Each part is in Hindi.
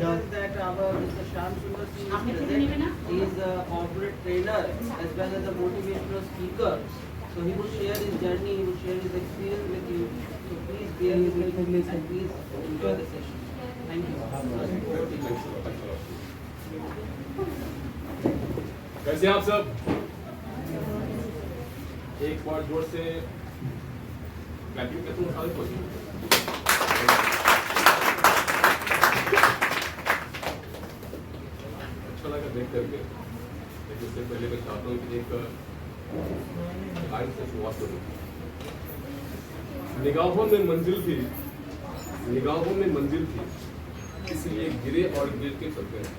present that our Mr. Shyam Sundar Singh is present. He is a corporate trainer as well as a motivational speaker. So he would share his journey, he would share his experience with you. So please bear with him and please enjoy the session. Thank you. कैसे हैं आप सब? एक बार जोर से क्लैपिंग करते हैं सारे को। अच्छा लगा देख करके। लेकिन इससे पहले मैं चाहता हूँ कि एक लाइन से शुरुआत करूँ। निगाहों में मंजिल थी, निगाहों में मंजिल थी, इसलिए गिरे और गिर के चलते हैं।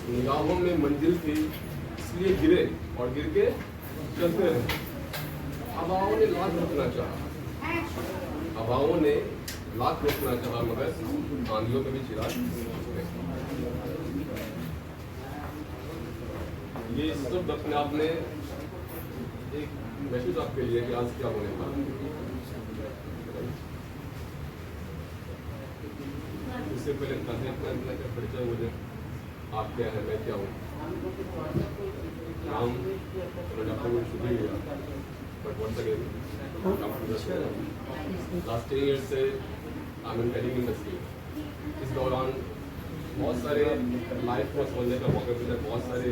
निगाहों में मंजिल थी, इसलिए गिरे और गिर के चलते रहे। हवाओं ने लाख रोकना चाहा, हवाओं ने लाख रोकना चाहा, मगर आंधियों में भी चिराग। ये सब अपने आप में एक मैसेज आपके लिए कि आज क्या होने वाला। इससे पहले अपना क्या परिचय मुझे, आप क्या है, मैं क्या हूँ। नाम डॉक्टर को छुट्टी लिया, but once again last 10 years से आई एम टेलिंग इंडस्ट्री। इस दौरान बहुत सारे लाइफ को समझने का मौका मिला, बहुत सारे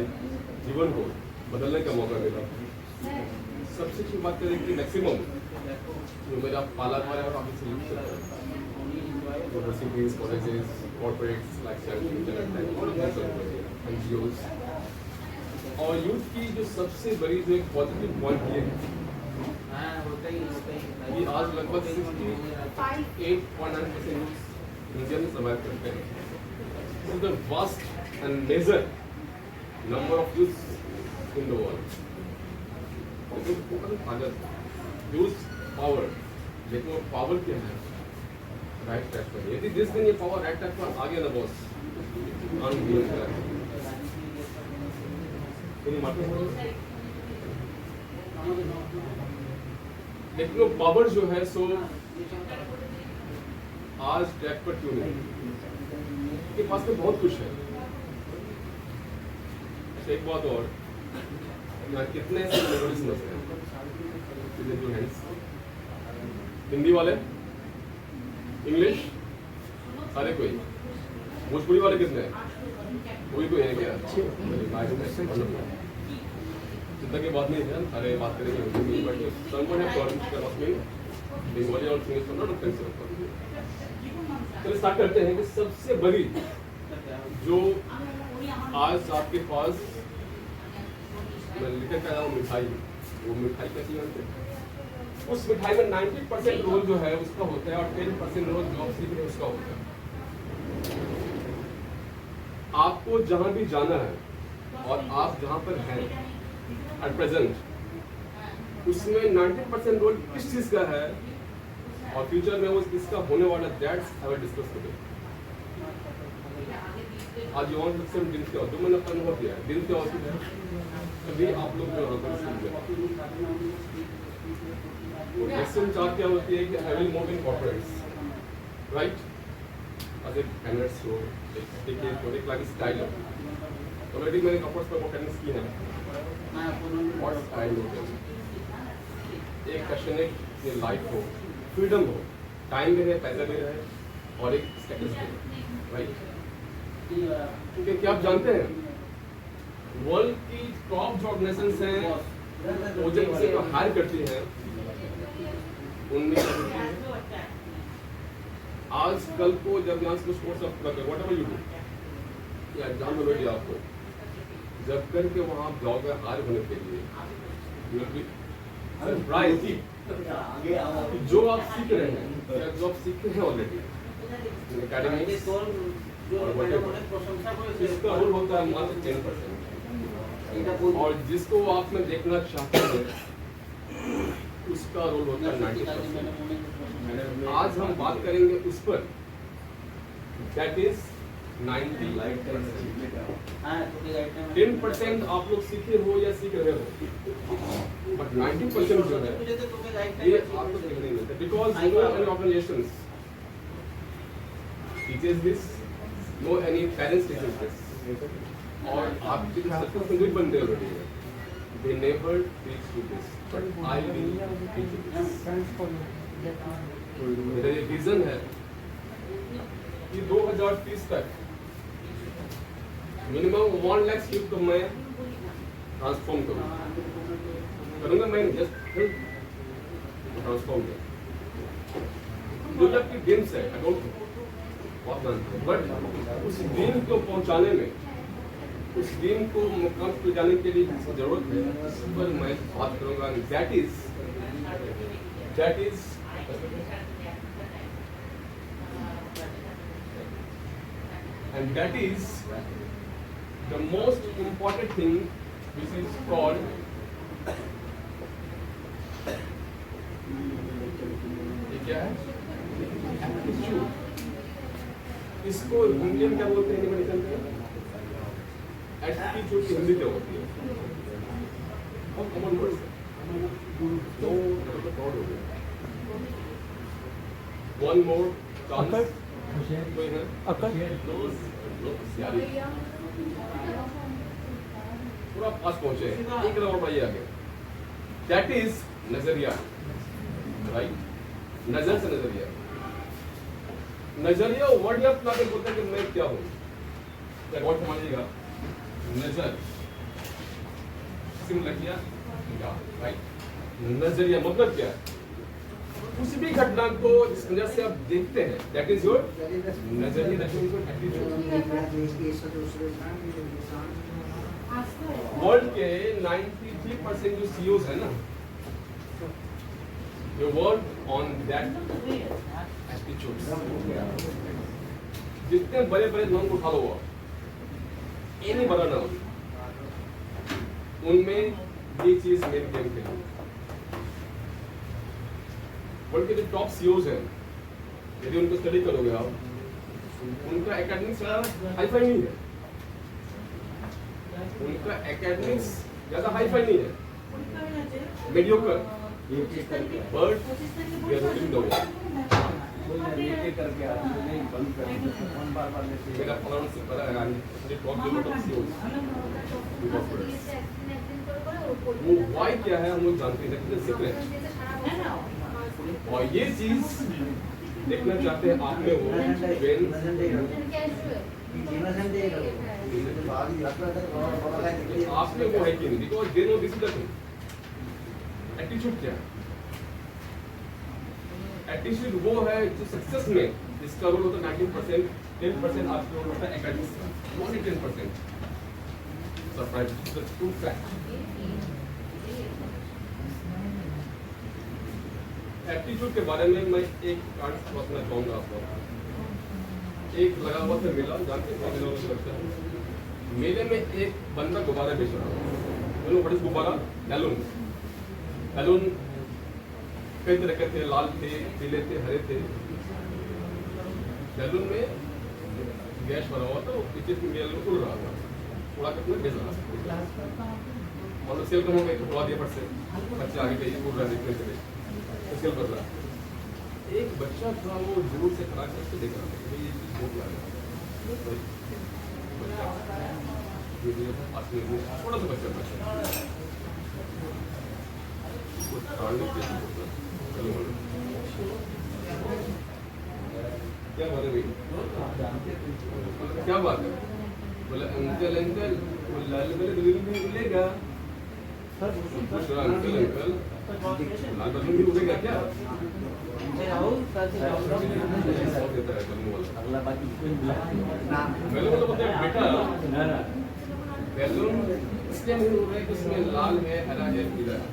जीवन को बदलने का मौका मिला। सबसे अच्छी बात करें कि मैक्सिमम जो मेरा पाला पाला और office universities, colleges, corporates like NGOs और यूथ की जो सबसे बड़ी जो एक पॉजिटिव पॉइंट ये है कि आज लगभग 68.9% इंडिया में सर्वाइव करते हैं। This is the vast and major number of youths in the world. Use power, लेकिन वो पावर क्या है? राइट ट्रैक पर। यदि जिस दिन ये पावर राइट ट्रैक पर आ गया ना बॉस, लेकिन वो पावर जो है सो आज ट्रैक पर क्यों नहीं? के पास तो बहुत कुछ है। एक बात और, यहाँ कितने समझते हैं? हिंदी वाले, इंग्लिश, सारे कोई। भोजपुरी वाले कितने हैं? कोई कोई है क्या? चिंता की बात नहीं है, सारे बात करेंगे Hindi, but someone have problems with me, Bengali और English are not offensive. चलिए स्टार्ट करते हैं कि सबसे बड़ी जो आज आपके पास मैं लिखकर कह रहा हूँ मिठाई, वो मिठाई कैसी बनती है? उस मिठाई में 90% रोल जो है उसका होता है और 10% रोल जो आप सीख रहे हैं उसका होता है। आपको जहां भी जाना है और आप जहां पर हैं एट प्रेजेंट, उसमें 90% रोल किस चीज का है और फ्यूचर में वो किसका होने वाला, दैट्स हैव डिस्कस टुडे। आज यू वांट टू से दिन क्या होता है, मैंने अपना अनुभव किया है। दिन क्या होती है अभी आप लोग जो लेसन 4 क्या होती है कि I will move in corporates, right, as a candidate show एक लाइक स्टाइल ऑलरेडी मैंने कॉर्पोरेट्स पर अटेंडेंस की है। व्हाट स्टाइल होता है? एक पैशनेट लाइफ हो, फ्रीडम हो, टाइम भी रहे, पैसा भी रहे और एक स्टेटस भी, राइट। क्योंकि क्या आप जानते हैं वर्ल्ड की टॉप जो ऑर्गेनाइजेशंस हैं वो जब किसी को हायर करती हैं उनमें आज कल को जब यहाँ से कुछ कोर्स आप पूरा कर व्हाट एवर यू डू या एग्जाम में बैठिए आपको जब करके वहाँ आप जाओगे हायर होने के लिए यू विल बी सरप्राइज जो आप सीख रहे हैं या जो आप सीखे हैं ऑलरेडी एकेडमिक्स और इसका रोल होता है मात्र 10%। और जिसको आप में देखना चाहते हैं उसका रोल होता है 90%। आज हम बात करेंगे उस पर, दैट इज 10% आप लोग सीखे हो या सीख रहे हो, बट 90% जो है ये आपको सीखने नहीं मिलता, because organisations teaches this no any parents teaching this, और आपके जो सर्कल कंप्लीट बन गए ऑलरेडी है, they never teach you this, but I will teach you this. मेरा ये विजन है कि 2030 तक मिनिमम 1 लाख स्किल को मैं ट्रांसफॉर्म करूँगा, मैं जस्ट ट्रांसफॉर्म करूँ। जो आपकी ड्रीम्स है, आई डोंट बहुत जानते हैं, बट उस ड्रीम को पहुँचाने में, उस ड्रीम को मुकाम पे जाने के लिए जिसकी जरूरत है, उस पर मैं बात करूँगा। That is and that is the most important thing, which is called क्या है, एप्टीट्यूड। इसको हिंदी में क्या बोलते हैं, हिंदी में निकलते हैं एप्टीट्यूड की हिंदी क्या होती है, बहुत कॉमन वर्ड है। तो वन मोर चांस, कोई है पूरा पास पहुंचे, एक नंबर पर ये आगे। दैट इज नजरिया, राइट? नजर से नजरिया, नजरिया वर्ड या प्लान बोलता है कि मैं क्या हूं, क्या वर्ड समझिएगा। नजर सिम लगिया, राइट? नजरिया मतलब क्या है? किसी भी घटना को जिस नजर से आप देखते हैं, दैट इज योर नजरिया, that is your attitude. World के 93% जो सीईओज है ना, they work on that attitude. जितने बड़े बड़े नाम उठा लो, एनी बड़ा नाम, उनमें ये चीज मेन गेम खेली। वर्ल्ड के जो टॉप सीईओज हैं, यदि उनको स्टडी करोगे आप, उनका एकेडमिक्स हाईफाई नहीं है, उनका एकेडमिक्स ज्यादा हाईफाई नहीं है, mediocre, but we are ruling the world. मेरा फलाना से पता है, ये टॉप जो टॉप सीईओज, वो वाई क्या है हम लोग जानते हैं, सीक्रेट। और ये चीज देखना चाहते हैं आप में, वो आप में वो है कि नहीं, because they know this is the thing. Attitude क्या है? एटीट्यूड वो है जो सक्सेस में इसका रोल होता है 19%, 10% आपका रोल होता है एकेडमिक्स का, only 10%। Surprise, true fact. Aptitude के बारे में मैं एक कार्ड बताना चाहूंगा आपको। एक लगा हुआ था मेला, जानते हैं मेला लगता है, मेले में एक बंदा गुब्बारा बेच रहा था। व्हाट इज गुब्बारा? बैलून। बैलून कई तरह के थे, लाल थे, पीले थे, हरे थे। बैलून में गैस भरा हुआ था, वो पीछे बैलून उड़ रहा था, उड़ा के अपने बेच रहा था। मतलब सेल कम हो गई तो उड़ा दिया फट से, बच्चे आगे गए उड़ रहा देखने के लिए, सेल कर रहा। एक बच्चा था, वो दूर से खड़ा करके देख रहा था कि ये चीज बहुत लगा, थोड़ा सा बच्चा क्या बात है भाई, क्या बात है? बोला अंकल अंकल, वो लाल वाले बलून भी उड़ेगा। अंकल अंकल, लाल बलून भी उड़ेगा क्या? बैलून तो बोलते हैं बेटा, बैलून इसलिए नहीं उड़ रहा है कि उसमें लाल है, हरा है, पीला है।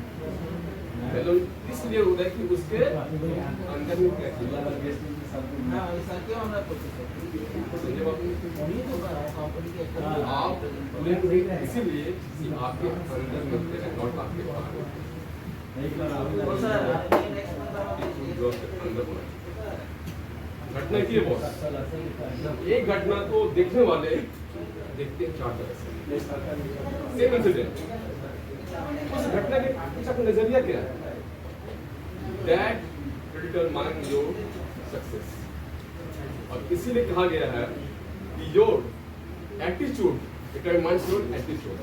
बैलून इसलिए उड़ रहा है कि उसके अंदर में क्या है। आप इसीलिए आपके अंदर में नॉट आपके बाहर। घटना की है बहुत, एक घटना तो देखने वाले देखते हैं 4 तरह से, सेम इंसिडेंट। उस घटना के पीछे का नजरिया क्या है? That determine your success. और इसीलिए कहा गया है your attitude determines your attitude.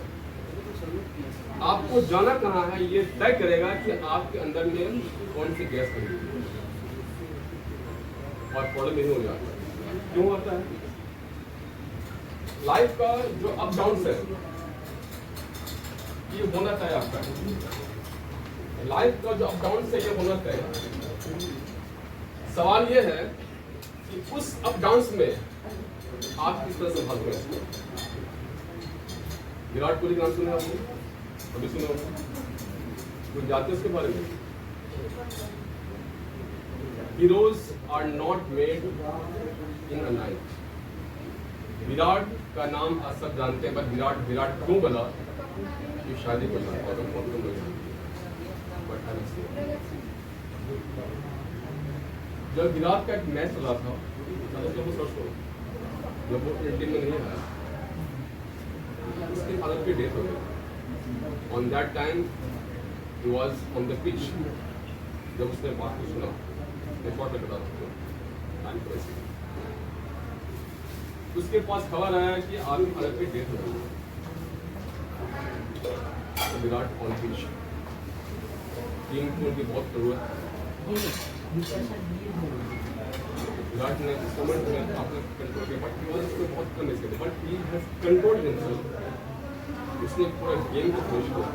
आपको जाना कहाँ है ये तय करेगा कि आपके अंदर में कौन सी गैस बनेगी और प्रॉब्लम नहीं हो जाता। क्यों होता है? लाइफ का जो अप डाउन है ये होना तय आपका। लाइफ का जो अप डाउन है ये होना तय। सवाल ये है कि उस अप डाउन में आप किस तरह से भागते हैं। विराट कोहली नाम सुना आपने? अभी सुना होगा। कुछ जानते हैं उसके बारे में? Heroes are not made in a night. Virat का नाम आप सब जानते हैं, बट विराट क्यों बना? ये शादी को जानता है, बहुत कम लोग जानते हैं। बट जब विराट का एक मैच चला था, जब वो टीम में नहीं आया, उसके फादर की डेथ हो गई। On that time he was on the pitch. जब उसने बात को सुना, रिकॉर्ड में बता सकते हो, उसके पास खबर आया कि आर्मी फादर की डेथ हो गई। तो विराट ऑन पिच, टीम को उनकी बहुत जरूरत है। विराट ने इस मोमेंट में अपने कंट्रोल किया, बट उसको बहुत कम मिस किया, but he has controlled himself. उसने पूरा गेम को फिनिश किया।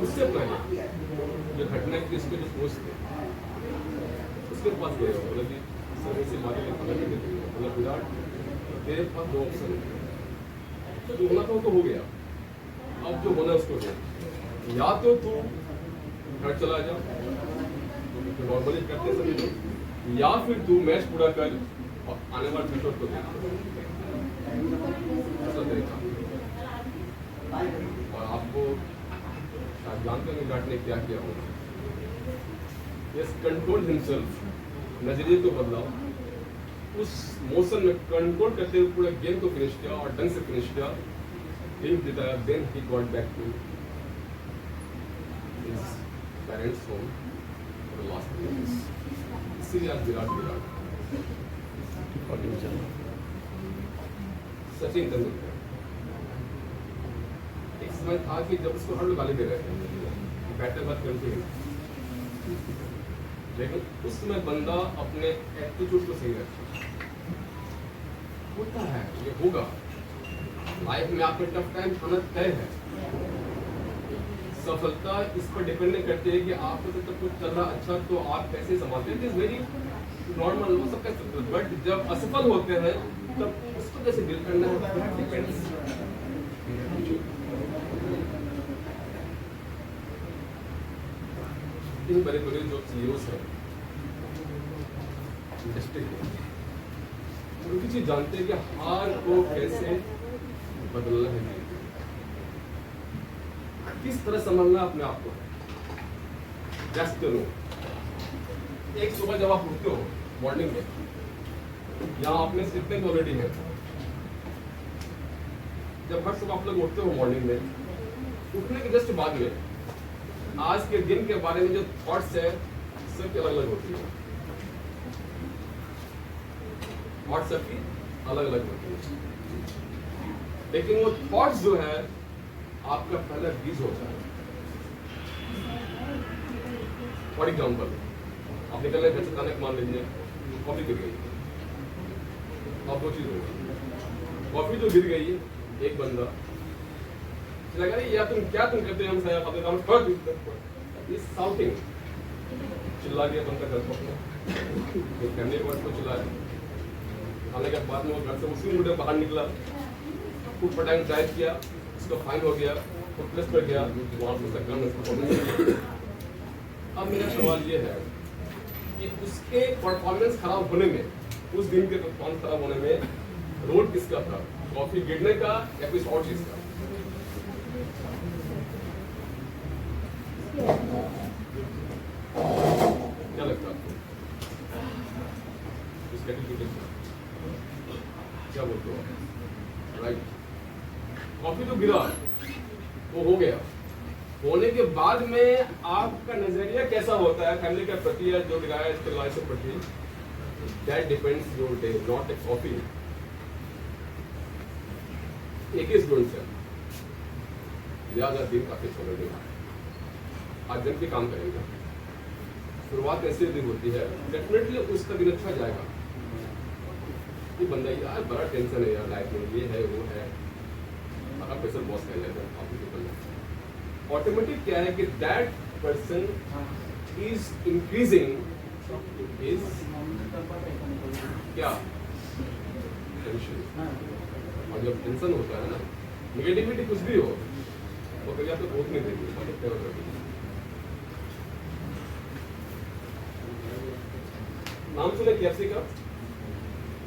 उससे अपना जो घटना की इसके जो कोच थे उसके पास गए, बोला कि सर ऐसी बातें अलग कर देते हैं। बोला विराट तेरे पास दो ऑप्शन है, तो जो होना था वो तो हो गया, अब जो होना है उसको दे। या तो तू घर चला जा, तो नॉर्मली करते हैं सभी लोग, या फिर तू मैच पूरा कर और आने वाले फ्यूचर को देख। और आपको शायद जानते हैं विराट ने क्या किया होगा। यस, कंट्रोल हिमसेल्फ, नजरिए को बदला, उस मोशन में कंट्रोल करते हुए पूरा गेम को फिनिश किया और ढंग से फिनिश किया। Then he got back to his parents home for the last years. इसीलिए आज विराट सचिन तेंदुलकर। एक समय था कि जब उसको हर लोग गाली दे रहे थे, बैटर बात करते हैं, लेकिन उस समय बंदा अपने एटीट्यूड को सही रखा। होता है, ये होगा लाइफ में, आपके टफ टाइम आना तय है। सफलता इस पर डिपेंड नहीं करती है कि आपको जब तक कुछ चल रहा अच्छा तो आप कैसे संभालते हैं। इट इज वेरी नॉर्मल, वो सब कर सकते हैं, बट जब असफल होते हैं तब उसको कैसे डील करना है डिपेंड्स। इन बड़े बड़े जो सीईओस हैं इंडस्ट्री के, उनकी चीज जानते हैं कि हार को कैसे बदलना है, किस तरह संभालना अपने आप को। जस्ट नो, एक सुबह जब आप उठते हो मॉर्निंग में, यहाँ आपने जितने ऑलरेडी है, जब हर सुबह आप लोग उठते हो मॉर्निंग में, उठने के जस्ट बाद में आज के दिन के बारे में जो थॉट्स है सबकी अलग अलग होती है। थॉट्स सबकी अलग अलग होती है, लेकिन वो थॉट्स जो है आपका पहला बीज होता है। फॉर एग्जाम्पल, आप निकल रहे घर से खाने मान लीजिए कॉफी गिर गई, अब दो चीज होगी। कॉफी जो गिर गई, एक बंदा लगा या तुम करते हैं, हम साउटिंग चिल्ला दिया बंदा घर को, फैमिली को चिल्ला दिया। खाने के बाद में वो घर से उसी मुझे बाहर निकला, खूब पटांग ड्राइव किया, उसका फाइन हो गया, वो प्लस पर गया, वहाँ पर कम। अब मेरा सवाल ये है कि उसके परफॉर्मेंस खराब होने में, उस दिन के परफॉर्मेंस खराब होने में रोल किसका था? कॉफी गिरने का या किसी और चीज का? क्या लगता है आपको? क्या बोलते हो? राइट, कॉफी तो गिरा, वो हो गया। होने के बाद में आपका नजरिया कैसा होता है फैमिली के प्रति या जो गिराया इसके लाइफ के प्रति? That depends your day, not a coffee. एक ही स्टूडेंट है, लिहाजा दिन काफी छोड़ देगा, आज जम के काम करेगा। शुरुआत ऐसे दिन होती है, डेफिनेटली उसका दिन अच्छा जाएगा। ये बंदा यार बड़ा टेंशन है यार लाइफ में, ये है वो है, अगर प्रेशर बॉस कह जाएगा ऑटोमेटिक क्या है कि that person is increasing is क्या टेंशन। और जब टेंशन होता है ना, नेगेटिविटी कुछ भी हो वो कभी आपको भूख नहीं देती। नाम सुने KFC का?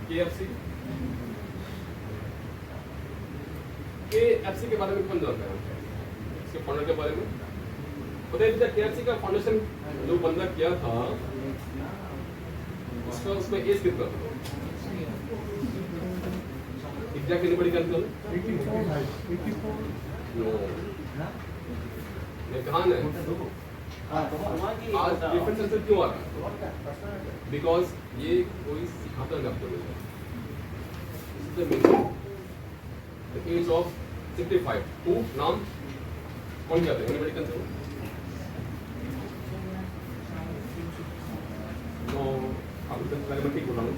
KFC के बारे में कौन जानता है? इसके फाउंडर के बारे में पता है? KFC का फाउंडेशन जो बंदा किया था उसमें एज कितना था? Exact anybody can tell? 84। No, मैं कहा ना आज डिफरेंस आंसर क्यों आ रहा है? बिकॉज ये कोई सिखाता है आपको नहीं। द एज ऑफ 65 टू नाम कौन क्या था? Anybody can tell? नो, आप मैं ठीक बोल रहा हूँ,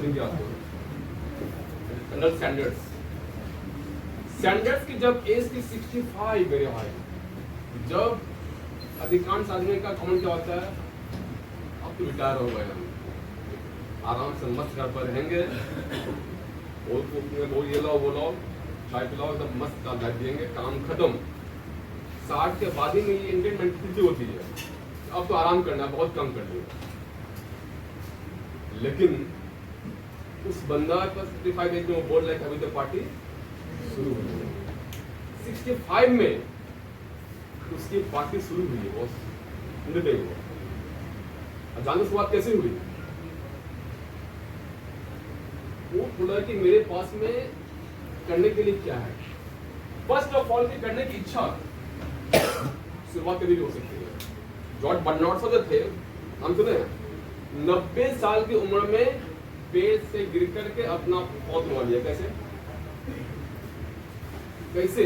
मैं क्या अंडर स्टैंडर्ड्स की जब एज की 65 मेरे भाई, जब अधिकांश आदमी का कमेंट क्या होता है? अब तो रिटायर हो गए, हम आराम से मस्त घर पर रहेंगे, वो ये लाओ वो लाओ, चाय पिलाओ, एकदम मस्त लाइफ जिएंगे, काम खत्म। 60 के बाद ही में ये इंडियन मेंटालिटी होती है, अब तो आराम करना है, बहुत कम कर लिया। लेकिन उस बंदा का 65 एज में वो बोल रहा है कि अभी तो पार्टी शुरू हुई है। 65 में उसकी पार्टी शुरू हुई है बॉस, नहीं हुआ। अब जानने से बात कैसे हुई? वो बोला कि मेरे पास में करने के लिए क्या है। फर्स्ट ऑफ ऑल की करने की इच्छा शुरुआत कभी भी हो सकती है। जॉर्ज बर्नार्ड जो थे, हम सुने हैं, 90 साल की उम्र में पेड़ से गिर करके अपना पौध उगा लिया। कैसे कैसे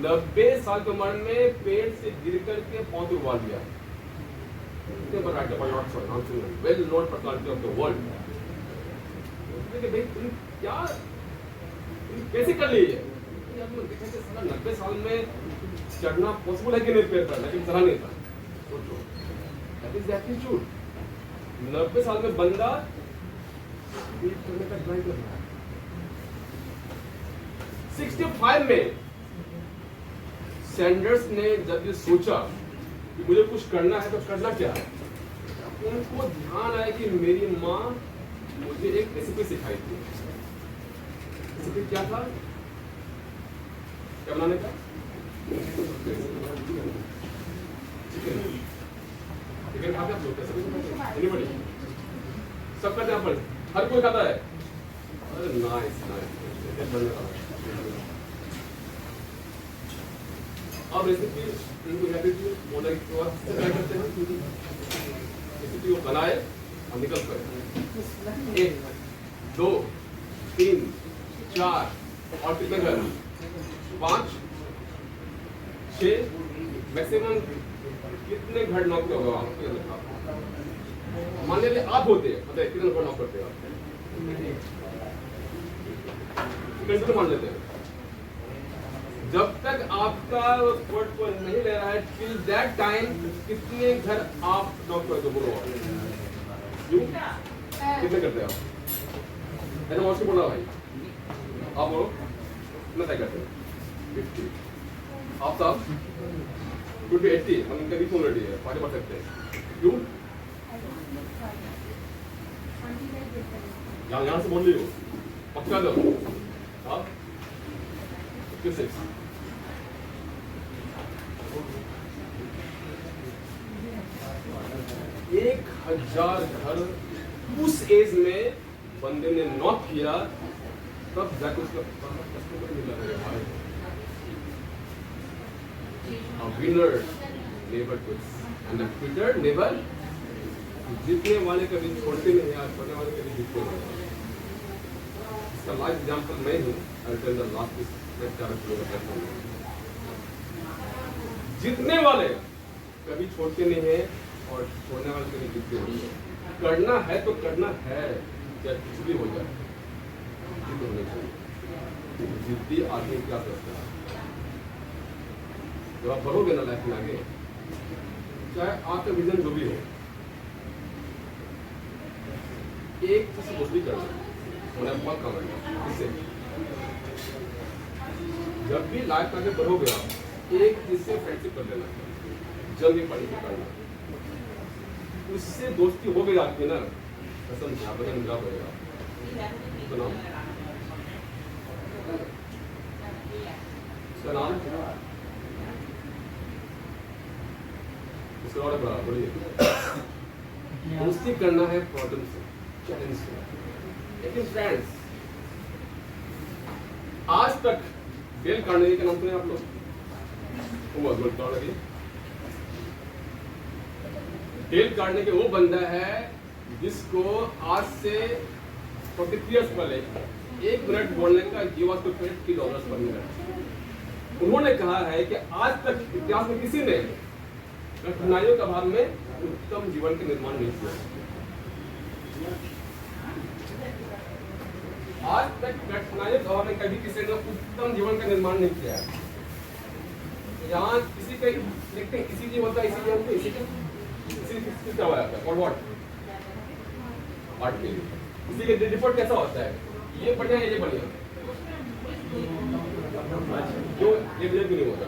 90 साल की उम्र में पेड़ से गिर करके पौध उगा लिया। Well known personality of the world. भाई तुम क्या कैसे कर लिए? 90 साल में चढ़ना पॉसिबल है कि नहीं पेड़ पर, लेकिन चढ़ा नहीं था। सोचो, दैट इज एटीट्यूड। 90 साल में बंदा करने का ट्राई कर रहा है। 65 में सैंडर्स ने जब ये सोचा कि मुझे कुछ करना है तो करना क्या है, उनको ध्यान आया कि मेरी माँ मुझे एक रेसिपी सिखाई थी। रेसिपी क्या था? क्या बनाने का? चिकन खाते आप लोग? एनीबॉडी? सब खाते हैं पर हर कोई खाता है। अरे नाइस नाइस। अब रेसिपी इनको करते हैं, रेसिपी को बनाए और निकल पड़े। 1 2 3 4 और कितने घर? 5 6 मैक्सिमम कितने घर नॉक होगा? मान लीजिए आप होते हैं, मतलब कितने घर नॉक करते हैं आप? मान लेते हैं। जब तक आपका वर्ड को नहीं ले रहा है, टिल दैट टाइम कितने घर आप नॉक करते हो? बोलो कितने करते हैं आप? ऐसा और से बोला भाई, आप बोलो कितना तय करते हैं? 50। आप साहब 2 to 80, हम इनका भी फोन रेडी है, पार्टी बढ़ सकते हैं। क्यों? यहाँ से बोल रही हो, पक्का दो आप 56। एक 1000 घर उस एज में बंदे ने नॉक किया, तब जाके उसका कस्टमर मिला है भाई। A winner never quits and a quitter never। जीतने वाले कभी छोड़ते नहीं, आज पढ़ने वाले कभी जीतते नहीं। इसका लाइव एग्जाम्पल मैं हूँ। लास्ट जीतने वाले कभी छोड़ते नहीं है और छोड़ने वाले कभी जीतते नहीं है। करना है तो करना है, चाहे कुछ भी हो जाए, जीत होनी चाहिए। जिद्दी आदमी क्या करता है, जब आप बढ़ोगे ना लाइफ में आगे, चाहे आपका विजन जो भी हो, एक चीज दोस्ती करना, उन्हें बहुत कम है। इससे जब भी लाइफ में आगे बढ़ोगे आप, एक चीज से फ्रेंडशिप कर लेना, जल्दी पढ़ी करना, उससे दोस्ती हो गई आपकी ना, कसम से आप मिला पड़ेगा। तो नाम इसका नाम इसका और बोलिए। दोस्ती करना है प्रॉब्लम से, चैलेंज से। लेकिन फ्रेंड्स, आज तक डेल कार्नेगी का नाम सुने आप लोग? डेल कार्नेगी वो बंदा है जिसको आज से 43 इयर्स पहले 1 मिनट बोलने का ही वाज टू पे $3 पर मिनट। उन्होंने कहा है कि आज तक इतिहास में किसी ने कठिनाइयों के अभाव में उत्तम जीवन का निर्माण नहीं किया। आज तक कठिनाइयों के अभाव में कभी किसी ने उत्तम जीवन का निर्माण नहीं किया है। यहाँ किसी का देखते हैं, किसी की होता है, इसी का क्या हुआ है और व्हाट पार्ट के लिए किसी के रिपोर्ट कैसा होता है, ये बढ़िया है, ये बढ़िया, जो ये भी नहीं होता।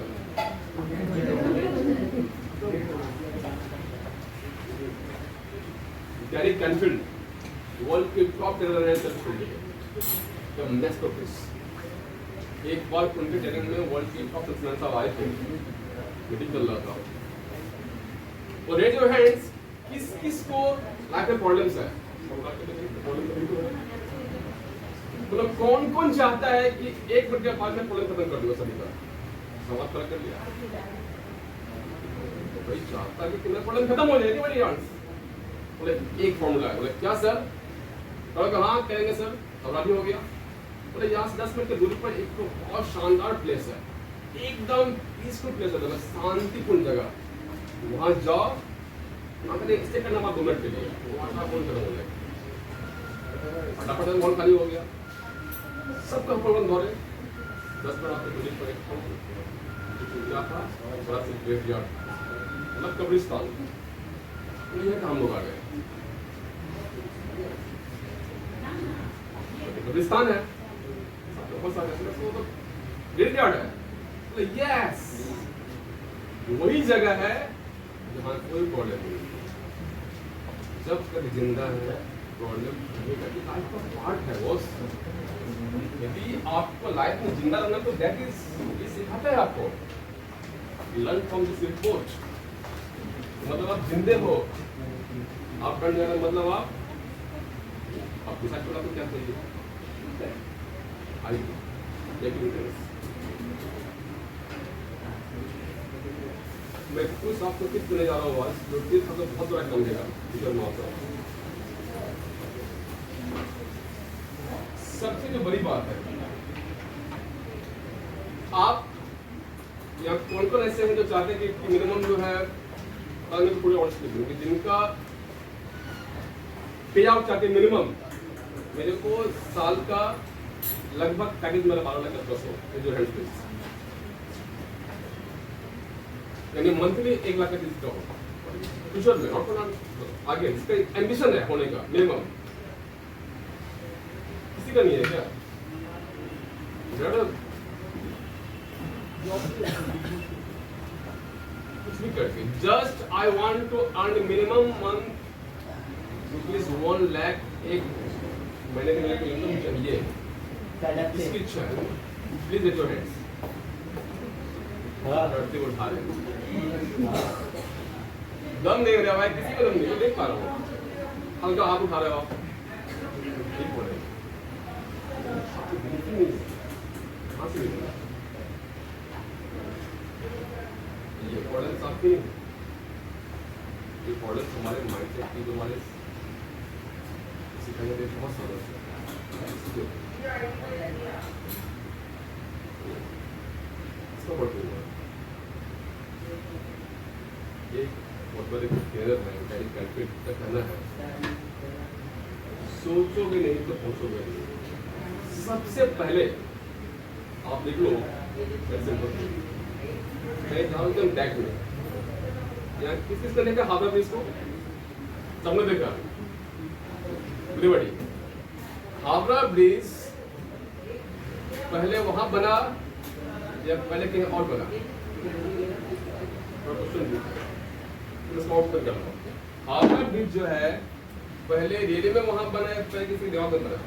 गैरी कैनफील्ड वर्ल्ड के टॉप टेरर है, द मैस्टरपीस। एक बार उनके टेरिंग में वर्ल्ड के टॉप सेल्समैन साहब आए थे, मीटिंग चल रहा था, और रेज योर हैंड्स, किस को लाइफ में प्रॉब्लम्स है? मतलब कौन चाहता है कि 1 मिनट के बाद में प्रॉब्लम खत्म कर दूंगा सभी का? सवाल कर लिया, तो भाई चाहता है कि तुम्हें प्रॉब्लम खत्म हो जाएगी। बड़ी आंस बोले एक फॉर्मूला है। बोले क्या सर? तो हाँ कहेंगे सर, अब राजी हो गया। बोले यहाँ से 10 मिनट की दूरी पर एक तो बहुत शानदार प्लेस है, एकदम पीसफुल प्लेस है, शांतिपूर्ण जगह, वहां जाओ, वहां पर स्टे करना 2 मिनट के लिए, वहां फोन खत्म हो जाएगा। फटाफट मॉल खाली हो गया, सबका प्रॉब्लम धोरे 10 मिनट आपके दूरी पर एक क्या था, बड़ा सा ग्रेवयार्ड, मतलब कब्रिस्तान, तो ये काम लोग आ गए। कब्रिस्तान है, बहुत सारे तो ग्रेवयार्ड है, तो यस वही जगह है जहाँ कोई प्रॉब्लम नहीं। जब तक जिंदा है प्रॉब्लम लाइफ का पार्ट है बॉस। यदि आपको लाइफ में जिंदा रहना तो दैट इज, ये सिखाता है आपको, लर्न फ्रॉम दिस रिपोर्ट। मतलब आप जिंदे हो, आप करने का मतलब आप डिसाइड करो तो क्या चाहिए, आई लेकिन मैं कुछ आपको टिप देने जा रहा हूँ आज, जो टिप आपको बहुत बड़ा काम देगा फ्यूचर में आपका। सबसे जो बड़ी बात है, आप यहाँ कौन ऐसे हैं जो चाहते हैं कि मिनिमम जो है पूरे ऑर्डर कि जिनका पे आउट चाहते मिनिमम, मेरे को साल का लगभग पैकेज मेरा 12 लाख का हो जो हेल्थ प्लीज, यानी मंथली 1 लाख का चीज का हो फ्यूचर में, और आगे इसका एम्बिशन है होने का मिनिमम। किसी का नहीं है क्या? कुछ भी करके just I want to earn minimum month ₹1 lakh, एक महीने के लिए इनकम चाहिए, इसकी इच्छा है। Please raise your hands. लड़ते उठा रहे, दम नहीं रहा भाई, किसी को दम नहीं, देख पा रहा हूँ, हल्का हाथ उठा रहे हो आप, ठीक बोले कहाँ से निकला ये प्रॉब्लम्स आपकी? ये प्रॉब्लम्स हमारे माइंडसेट की, जो हमारे सिखाने के बहुत सारे इसका वर्क हुआ एक बहुत बड़े ट्रेनर है, कैरी कैलकुलेट का कहना है सोचोगे नहीं तो पहुंचोगे नहीं। सबसे पहले आप देख लो, मैं जानता हूँ टैग में यहाँ किसने देखा हावड़ा ब्रिज को? सबने देखा एवरीबॉडी। हावड़ा ब्रिज पहले वहां बना या पहले कहीं और बना? हावड़ा ब्रिज जो है पहले रेलवे में वहां बना या पहले किसी जगह पर बना?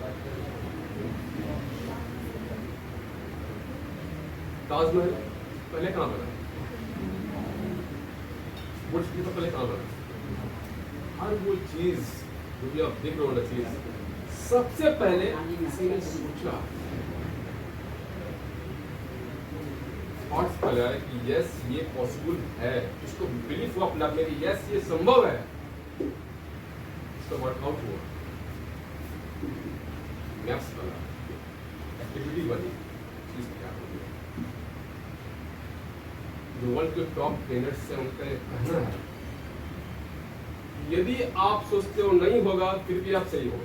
ताजमहल पहले कहाँ बना? बुर्ज खलीफा पहले कहाँ बना? हर वो चीज जो भी आप देख रहे हो ना, चीज सबसे पहले किसी ने सोचा, थॉट्स फैलाया कि यस ये पॉसिबल है, इसको बिलीफ हुआ अपने आप में कि यस ये संभव है, इसका वर्कआउट हुआ, मैप्स बना, एक्टिविटी बनी, चीज क्या हो गया। जो वर्ल्ड के टॉप ट्रेनर्स से उनका कहना है यदि आप सोचते हो नहीं होगा फिर भी आप सही हो,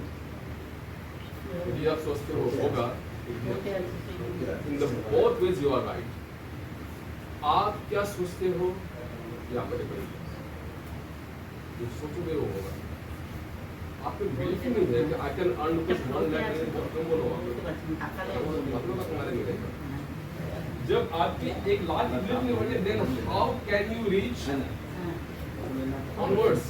यदि आप सोचते हो होगा in the both ways you are right. आप क्या सोचते हो या आप जो सोचोगे वो होगा। आपको बिलीफ नहीं है कि आई कैन अर्न कुछ 1 लाख तुम बोलो तुम्हारे मिलेगा। जब आपकी 1 लाख की बिलीफ नहीं होगी then how can you reach onwards.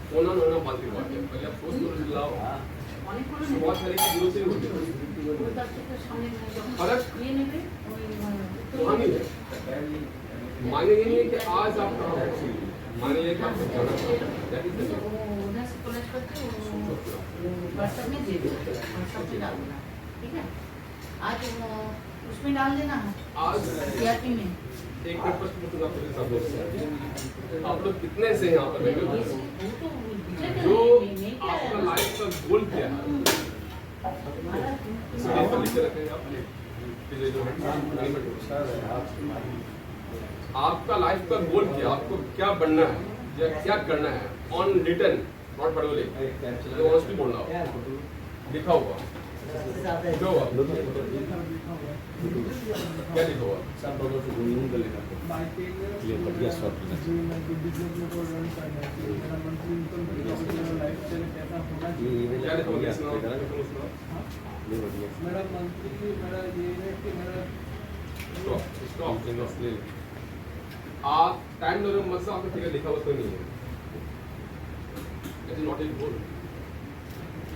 होना होना बात की बात है, पहले आप सोच तो लाओ, शुरुआत करें कि जीरो से ही होगी। फर्क वहाँ नहीं है। माने ये नहीं है कि आज आप कहाँ हो, माने ये कि आप जाना आज उसमें डाल देना। आज सीआरपी में एक प्रश्न पूछूंगा आपके सब लोग से, आप लोग कितने से यहाँ पर बैठे हो जो आपका लाइफ का गोल क्या है? पर लिख के रखें आप आपका लाइफ का गोल क्या, आपको क्या बनना है या क्या करना है, on return not verbally, honestly बोलना लिखा हुआ जो हुआ क्या लिखा हुआ? सब लोगों से घूम कर लेना ये बढ़िया शॉट है। ये क्या लिखा हुआ? ये बढ़िया मेरा मंथली मेरा ये है कि मेरा स्टॉप आप टाइम दो मतलब आपका फिगर लिखा हुआ तो नहीं है, इट इज नॉट ए गोल।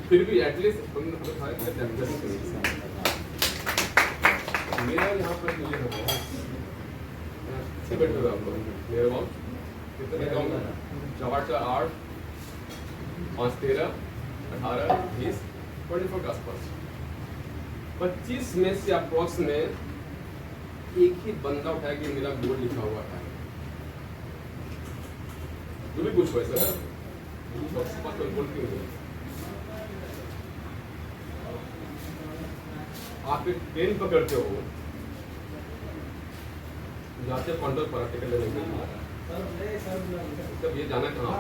फिर भी एटलीस्ट मेरा यहाँ पर ये है बैठे हुए आप लोग मेरे अबाउट कितने कम 4 से 8 5 13 18 20 24 के आसपास 25 में से अप्रॉक्स में एक ही बंदा उठाया कि मेरा गोल लिखा हुआ है। जो भी कुछ हुआ सर गोल क्यों हुआ? आप एक ट्रेन पकड़ते हो, जाते काउंटर पर टिकट लेने के लिए, तब ये जाना कहाँ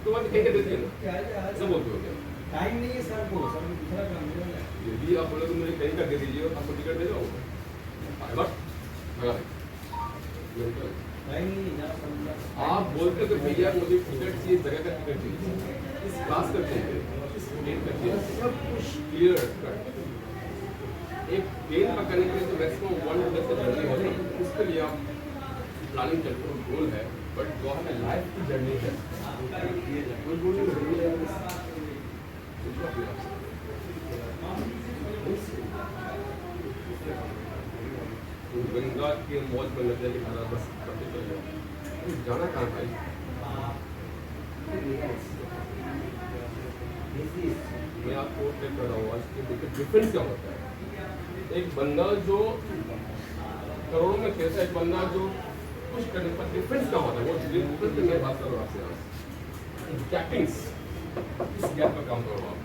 तो बात कहीं देती है ना, सब बोलते हो क्या टाइम नहीं है सर को सर दूसरा काम है। यदि आप बोले तो मुझे कहीं का दे दीजिए आपको टिकट दे जाओ टाइम नहीं है आप बोलते तो भैया मुझे टिकट चाहिए, जगह का टिकट चाहिए, इस क्लास का चाहिए, इस ट्रेन का चाहिए, सब कुछ क्लियर कट। एक ट्रेन पकड़ने के लिए तो मैक्सिमम 1 to 10 का जर्नी होता है, उसके लिए आप प्लानिंग करते हो, गोल है, बट जो हमें लाइफ की जर्नी है कोई गोल नहीं है। गंगा के मौज में नजर दिखाना बस करते चले जाओ, जाना कहाँ भाई? मैं आपको टेक कर रहा हूँ आज के देखिए डिफरेंस क्या होता है। एक बंदा जो करोड़ों में खेलता है, एक बंदा जो कुछ करने पर डिफरेंस क्या होता है, वो डिफरेंस की मैं बात कर रहा हूँ आपसे आज। कैप्टिंग्स इस गैप पर काम करो आप,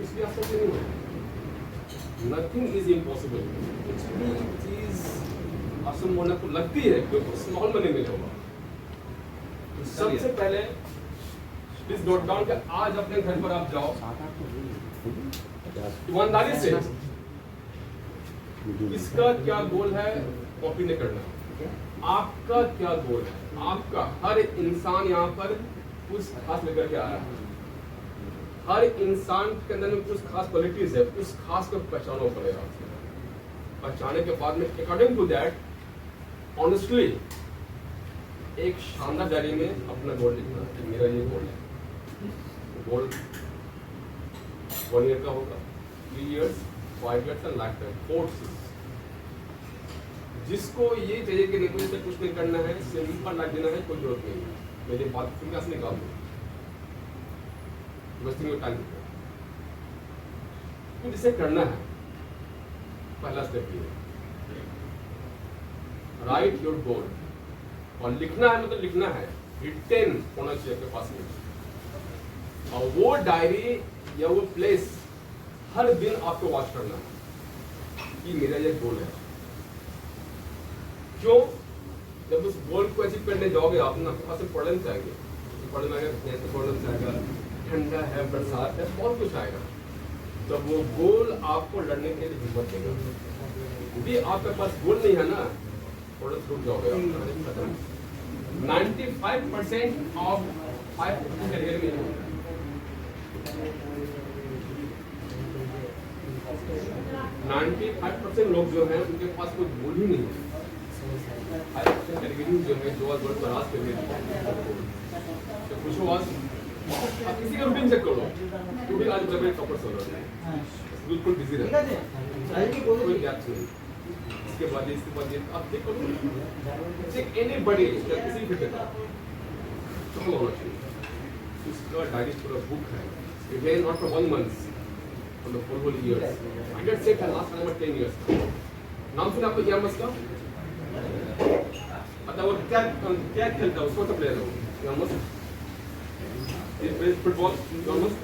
इसलिए आप सोचते नहीं हो। नथिंग इज इम्पॉसिबल, कुछ भी चीज असंभव आपको लगती है क्योंकि उस माहौल में नहीं मिले होगा। तो सबसे पहले प्लीज नोट डाउन कि आज अपने घर पर आप जाओ, ईमानदारी से इसका क्या गोल है कॉपी नहीं करना, आपका क्या गोल है। आपका हर इंसान यहाँ पर कुछ खास लेकर के आया है, हर इंसान के अंदर में कुछ खास क्वालिटीज है, उस खास को पहचानना पड़ेगा। पहचाने के बाद में अकॉर्डिंग टू दैट ऑनेस्टली एक शानदार डायरी में अपना गोल लिखना है। मेरा ये गोल है, गोल 1 ईयर का होगा, 3 years, 5 years and life time, 4 6। जिसको ये चाहिए कि मुझे से कुछ नहीं करना है, सिंपल लाइफ देना है, कोई जरूरत नहीं है, मेरी बात फिंगर से निकाल दो, वेस्टिंग योर टाइम। तो जिसे करना है पहला स्टेप ये राइट योर गोल, और लिखना है मतलब लिखना है, रिटेन होना चाहिए आपके पास में। और वो डायरी या वो प्लेस हर दिन आपको वॉच करना है कि मेरा ये गोल है। क्यों? जब उस गोल को अचीव करने जाओगे आप ना, आपके पास में प्रॉब्लम आएंगे, प्रॉब्लम आएगा, ठंडा है, बरसात है, बहुत कुछ आएगा। तब वो गोल आपको लड़ने के लिए हिम्मत देगा। यदि आपके पास गोल नहीं है ना, थोड़ा रुक जाओगे आप। 95% ऑफ 5 करियर में 95% लोग जो हैं उनके पास कोई गोल ही नहीं है। 5% कैटेगरी जो है जो गोल तलाश कर रही है, तो पूछो आज आप किसी का रूटीन चेक करो, रूटीन आज जब टॉपर चल रहा है, बिल्कुल बिजी रहता है, कोई गैप नहीं। इसके बाद ये आप देखो, चेक एनीबॉडी किसी भी फिट का होना चाहिए। उसका डायरी पूरा बुक है, it is not for 1 month, for the whole years. I get set है लास्ट टाइम 10 इयर्स। नाम सुना आपको यामस का? अच्छा वो क्या खेलता है, उसको तो प्लेयर है यामस, he plays football almost,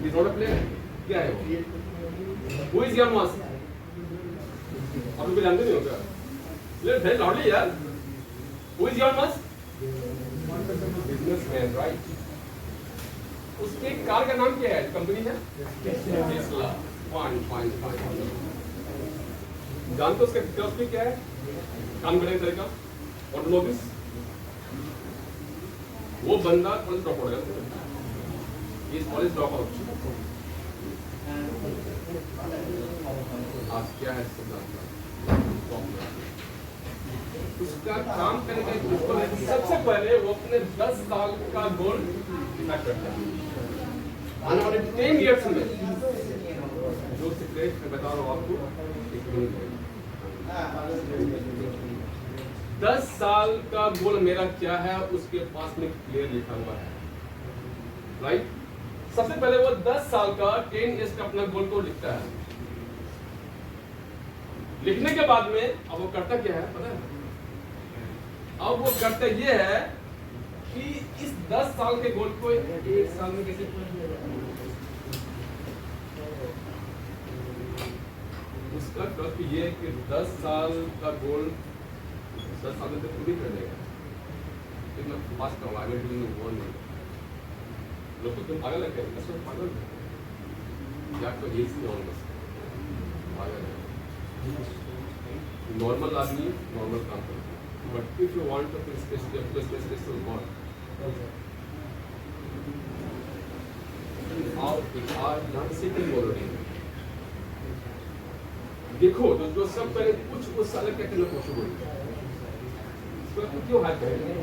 he's not a player, क्या है वो? Who is Elon Musk? आप लोग जानते नहीं हो क्या? Let's very loudly यार, who is Elon Musk? Businessman, right? उसके कार का नाम क्या है, कंपनी है टेस्ला। फाइन जानते हो उसका फिलॉसफी क्या है, काम करने का तरीका? ऑटोमोबाइल्स। वो बंदा कॉलेज ड्रॉप आउट है, इस कॉलेज ड्रॉप आउट। आज क्या है उसका काम करने का प्रिंसिपल है, सबसे पहले वो अपने 10 साल का गोल डिसाइड करता है। आने वाले 10 इयर्स में जो सीक्रेट मैं बता रहा हूँ आपको, 10 साल का गोल मेरा क्या है उसके पास में क्लियर लिखा हुआ है, राइट? सबसे पहले वो 10 साल का 10 इयर्स का अपना गोल को लिखता है। लिखने के बाद में अब वो करता क्या है पता है? अब वो करता ये है कि इस 10 साल के गोल को 1 साल में कैसे उसका तर्क ये है कि 10 साल का गोल 10 साल में तक पूरी कर देगा। फिर मैं पास कहूँ आगे बोल नहीं, लोग तो तुम पागल लगते हैं, कसम पागल है या तो एज की ऑलमोस्ट पागल है। नॉर्मल आदमी नॉर्मल काम करता है, but if you want to specialist will want आप यहाँ सीखने बोल रहे हैं। देखो तो जो सब पहले कुछ उस साल क्या करना पॉसिबल तो क्यों हाथ करेंगे?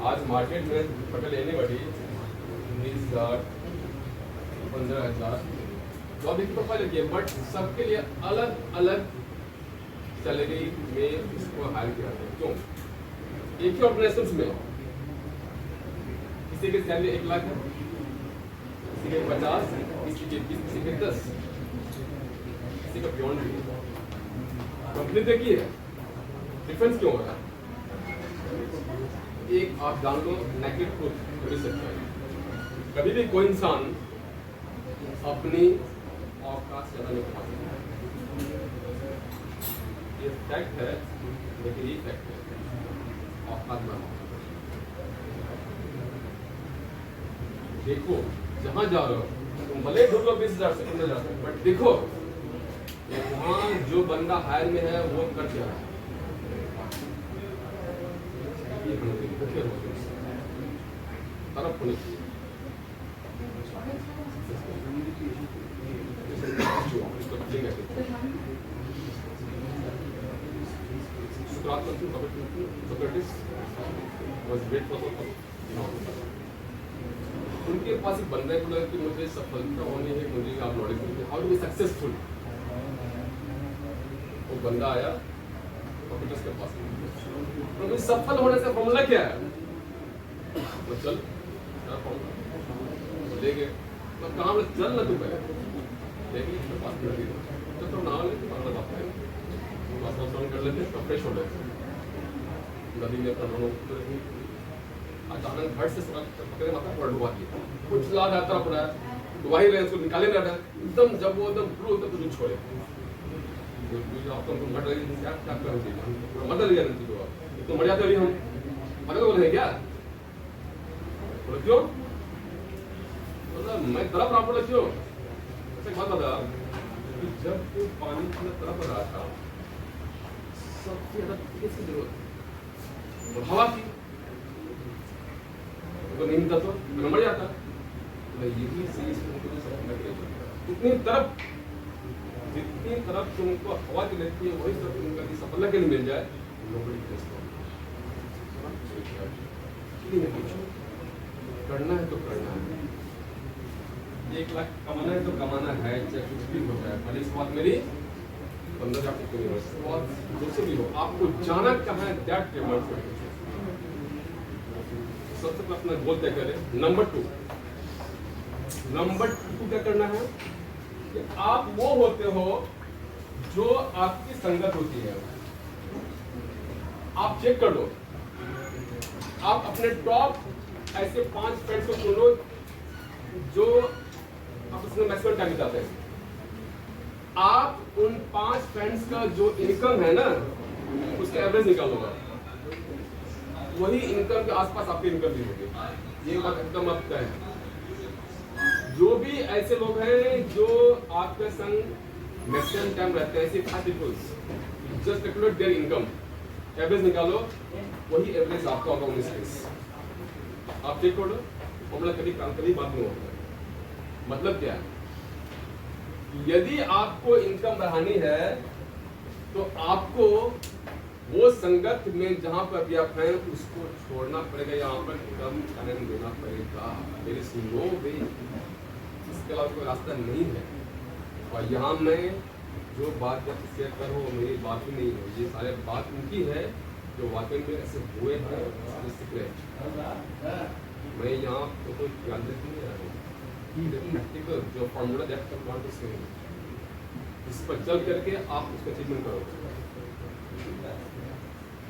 आज मार्केट में पटल लेने वाली 19,000 15,000 जॉब एक प्रोफाइल है, बट सबके लिए अलग अलग सैलरी में इसको हायर किया जाता है। क्यों? एक ही ऑर्गेनाइजेशन में किसी की सैलरी 1 लाख है, किसी के 50, किसी के 20, किसी के 10, किसी का बियॉन्ड भी। कंपनी देखिए डिफरेंस क्यों हो रहा है? एक आप जान लो नेकेड ट्रूथ कभी सकता है, कभी भी कोई इंसान अपनी औकात से ज्यादा नहीं कमा सकता। ये फैक्ट है, लेकिन ये फैक्ट है औकात में। देखो जहां जा रहे हो तुम, भले ढूंढ लो 20,000 से 15,000 से, बट देखो वहां जो बंदा हायर में है वो कर क्या रहा है। ये होना चाहिए, तरफ होनी चाहिए। उनके पास एक बंदा है कि मुझे सफलता होनी है, मुझे आप नॉलेज दीजिए, हाउ टू बी सक्सेसफुल। वो बंदा आया सॉक्रेटिस के पास, तो सफल होने से फॉर्मूला क्या है? तो चल क्या फॉर्मूला ले गए, तो कहाँ में चल ना तू पहले लेकिन उसके पास नदी तो ना ले तो बांग्ला बात है बस स्नान कर लेते तो फ्रेश हो जाते। नदी में अपना दोनों अचानक घाट से पकड़े माथा पर डुबा दिया, कुछ ला जाता पड़ा डुबा ही रहे, उसको निकाले ना था एकदम, जब वो एकदम ब्लू होता तो छोड़े आप तो मर रही क्या क्या कर रही मर रही है तो मर जाते अभी हम मर तो बोले क्या बोले क्यों, मैं तरफ रहा बोला क्यों। ऐसे बात बता कि जब वो पानी की तरफ रहा था सबसे ज्यादा किसकी जरूरत हवा की, तो नहीं मिलता तो मर जाता। यही सही जितनी तरफ तुमको हवा की लगती है वही तरफ तुमको यदि सफलता के लिए मिल जाए करना है तो करना है, 1 लाख कमाना है तो कमाना है, चाहे कुछ भी हो जाए। भले इस बात मेरी 15,000 जो से भी हो, आपको जाना कहाँ है दैट डिमांड। सबसे पहले अपना गोल तय करें। नंबर 2 क्या करना है कि आप वो होते हो जो आपकी संगत होती है। आप चेक कर लो, आप अपने टॉप ऐसे 5 फ्रेंड्स को चुनो जो आप उसमें मैक्सिमम टाइम बिताते हैं। आप उन 5 फ्रेंड्स का जो इनकम है ना उसका एवरेज निकालोगा, वही इनकम के आसपास आपकी इनकम भी होगी। ये बात एकदम अब तय है। जो भी ऐसे लोग हैं जो आपके संग मैक्सिमम टाइम रहते हैं, ऐसे 5 people, just calculate their income, average निकालो, वही एवरेज आपका होगा 19। आप चेक करो, फॉर्मूला कभी काम कभी बात नहीं होगा। मतलब क्या है, यदि आपको इनकम बढ़ानी है तो आपको वो संगत में जहां पर भी आप हैं उसको छोड़ना पड़ेगा, यहाँ पर कम टाइम देना पड़ेगा। मेरी सुनो वे, इसके अलावा कोई रास्ता नहीं है। और यहाँ मैं जो बात जब शेयर करूँ मेरी बात ही नहीं है, ये सारे बात उनकी है जो वाकई में ऐसे हुए हैं। मैं यहाँ तो कोई ज्ञान देती नहीं आ रहा हूँ, प्रैक्टिकल जो फॉर्मूला दैट वांट टू से इस पर चल करके आप उसका अचीवमेंट करो,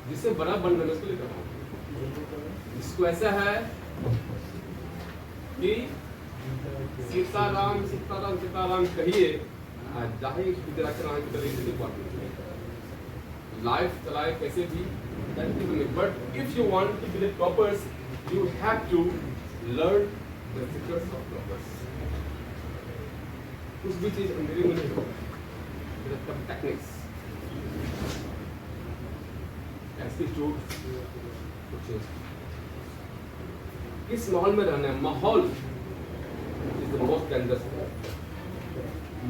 जिससे बड़ा बनना मैं उसको लेकर आऊँ। इसको ऐसा है कि सीताराम सीताराम सीताराम कहिए, जाहिर लाइफ चलाए कैसे भी, but if you want to be the toppers you have to learn the secrets of toppers. कुछ भी चीज अंधेरे में नहीं होगा, टेक्निक्स एटीट्यूड कुछ किस माहौल में रहना है। माहौल इज द मोस्ट डेंजरस।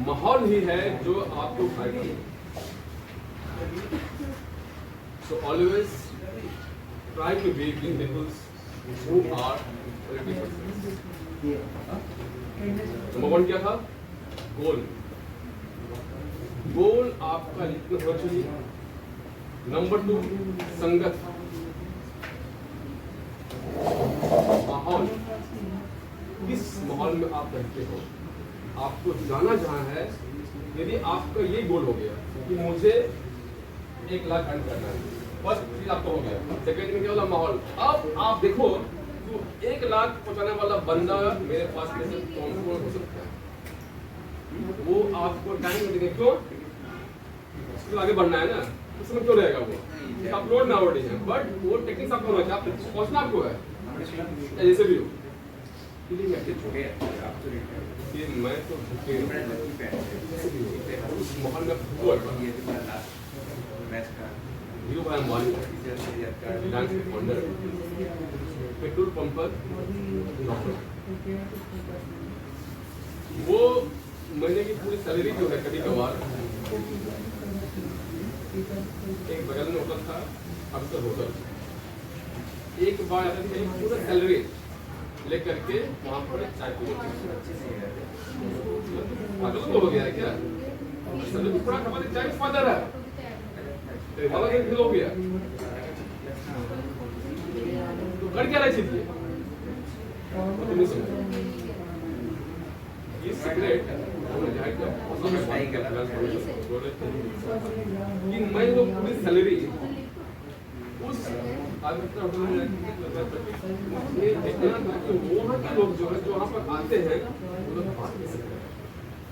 माहौल ही है जो आपको फायदा दे। So always try to be with peoples who are quality persons. Number 1 क्या था? गोल। गोल आपका इतना होना चाहिए। नंबर 2 संगत, माहौल। किस माहौल में आप रहते हो, आपको जाना जहां है। यदि आपका ये गोल हो गया कि मुझे 1 लाख अर्न करना है, फर्स्ट चीज आपको हो गया। सेकंड में क्या होला माहौल। अब आप देखो तो 1 लाख पहुंचाने वाला बंदा मेरे पास में से कौन हो सकता है, वो आपको टाइम देंगे। क्यों? उसको आगे बढ़ना है ना, उस समय क्यों रहेगा वो अपलोड ना वर्डिंग है, बट वो टेक्निक्स आपको होना चाहिए, आपको पहुंचना आपको है जैसे भी हो। कि मैं तो उस माहौल में हीरो भाई अंबानी डांस के फाउंडर, पेट्रोल पंप पर वो महीने की पूरी सैलरी जो है कभी कभार एक बगल में होटल था, अक्सर होटल, एक बार पूरा सैलरी लेकर के वहाँ पर चाय पी पागल तो हो गया है क्या? सैलरी पूरा खबर चाय फादर है फिल हो गया तो कर क्या रही चीज ये सिगरेट कि मैं तो पूरी सैलरी उस वहाँ के लोग जो है जो वहाँ पर आते हैं वो लोग बात नहीं सकते,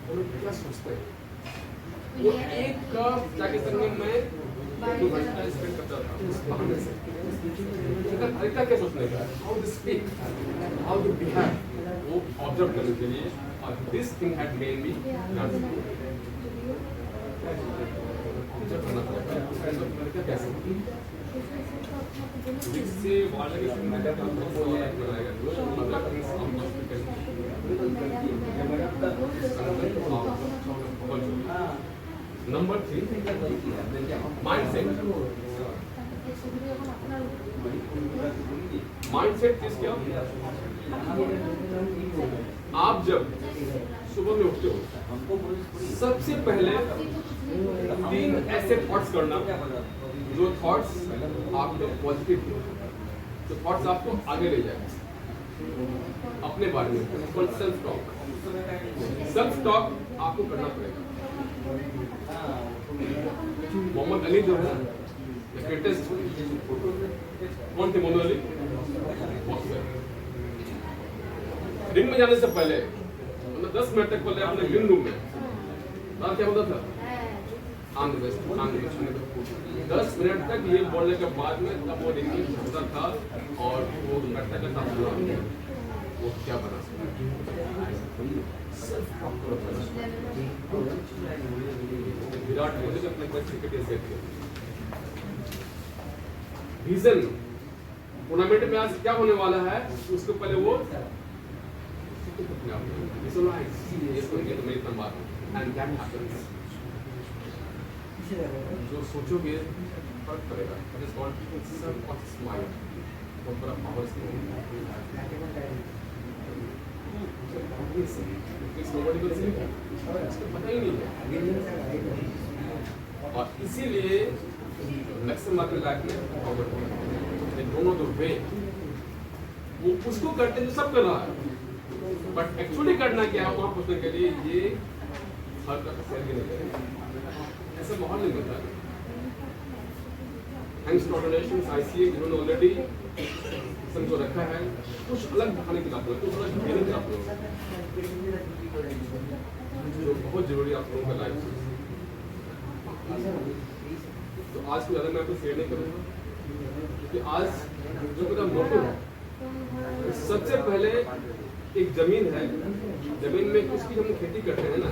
वो लोग क्या सोचते हैं। वो एक कप जाके संगम में 2 घंटा स्पेंड करता था उस बहाने से। उनका तरीका क्या सोचने का, how to speak, how to behave, वो ऑब्जर्व करने के लिए। और this thing had made me कैसे से वाले के सुनने का नंबर 3 माइंडसेट। माइंडसेट किस क्या? आप जब सुबह में उठते हो सबसे पहले 3 ऐसे थॉट्स करना जो थॉट्स आपके पॉजिटिव हो, जो थॉट्स आपको आगे ले जाए अपने बारे में। सेल्फ टॉक आपको करना पड़ेगा। मोहम्मद अली जो है ग्रेटेस्ट, कौन थे मोहम्मद अली? रिंग में जाने से पहले 10 मिनट तक पहले अपने ड्रीम रूम में क्या होता था, 10 मिनट तक ये बोलने के बाद में तब वो रिंग में घुसता था और वो करता करता वो क्या बना विराट कोहली ने अपने क्रिकेट सेट किया। विजन टूर्नामेंट में आज क्या होने वाला है उसको पहले वो जो सोचोगे फर्क पड़ेगा। बहुत बड़ा पावर पता ही नहीं है। और इसीलिए मैक्सिमम मार्केट लाइफ में दोनों दो वे वो उसको करते जो सब कर रहा है, बट एक्चुअली करना क्या है वहां पूछने के लिए ये हर का शेयर भी नहीं करेगा, ऐसा माहौल नहीं मिलता। थैंक्स टू ऑर्गेनाइजेशंस आईसीए जिन्होंने ऑलरेडी को रखा है कुछ अलग दिखाने के लिए, कुछ अलग देने के लिए जो बहुत जरूरी आप लोगों का लाइफ। तो आज को ज़्यादा मैं आपको शेयर नहीं करूँगा क्योंकि आज जो मेरा मोटो है सबसे पहले एक जमीन है, जमीन में उसकी हम खेती करते हैं ना,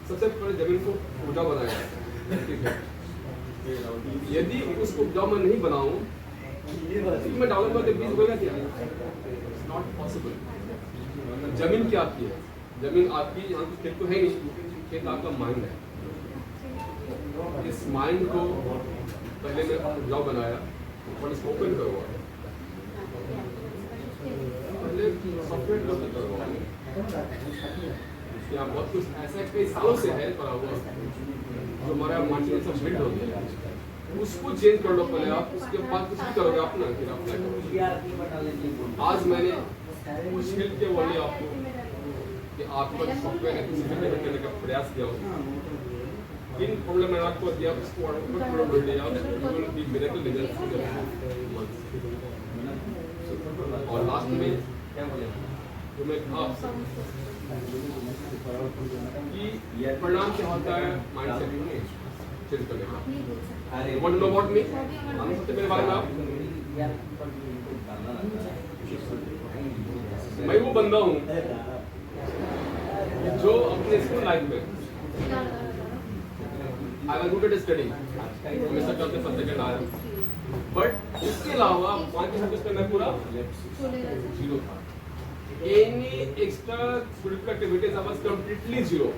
सबसे पहले जमीन को उपजाऊ बनाया है। यदि उसको उपजाऊ मैं नहीं बनाऊं मैं डालूंगा तो बीज होगा क्या? Not possible. जमीन क्या आपकी है? जमीन आपकी यहाँ तो खेत तो है नहीं, खेत आपका माइंड है। इस माइंड को पहले मैं उपजाऊ बनाया और इसको ओपन करवाया, पहले सॉफ्टवेयर डेवलप करवाया। यहाँ बहुत कुछ ऐसा कई सालों से है पड़ा हुआ जो हमारा माइंड सब बिल्ड हो गया, उसको चेंज कर लो पहले आप, उसके बाद कुछ भी करोगे आप ना, फिर आप आज मैंने कुछ हेल्प किया बोलिए आपको कि आपका सॉफ्टवेयर है किसी भी करने का प्रयास किया हो इन प्रॉब्लम मैंने आपको दिया, इसको प्रॉब्लम बोल दिया, you will be miracle results in the month. और लास्ट में क्या बोले जो मैं कहा कि परिणाम क्या होता है माइंडसेट चेंज करने का। अरे व्हाट नो अबाउट मी, हम सबसे मेरे बारे में आप, मैं वो बंदा हूँ जो अपने स्कूल लाइफ में I was good at study, हमेशा चलते फर्स्ट सेकंड आया, बट इसके अलावा बाकी सब्जेक्ट में मैं पूरा जीरो था। Any extra curricular activities I was completely zero.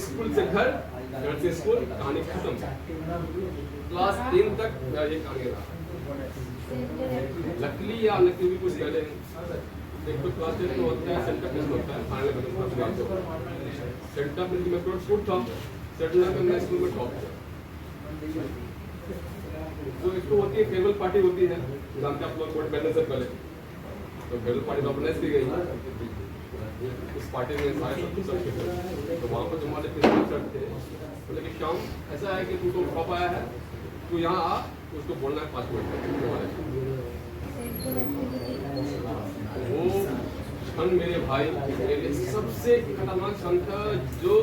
School से घर, घर से स्कूल, कहानी खत्म। क्लास 10 तक मेरा ये कहानी रहा। लकली या अनलकली कुछ गले, एक तो क्लास 10 में होता है सेंटर प्लेस होता है, फाइनल में सेंटर प्लेस में प्रोड फुट था, सेंटर में मैं स्कूल में टॉप था। तो इसको होती है फेयरवेल पार्टी होती है, जानते आप लोग, बोर्ड बैनर से पहले तो फेयरवेल पार्टी ऑर्गेनाइज की गई। उस पार्टी में सारे सब तो वहाँ पर हमारे प्रिंसिपल सर थे, बोले कि श्याम ऐसा है कि तू तो टॉप आया है, तू यहाँ आ, उसको बोलना है 5 मिनट। वो क्षण मेरे भाई मेरे लिए सबसे खतरनाक क्षण था, जो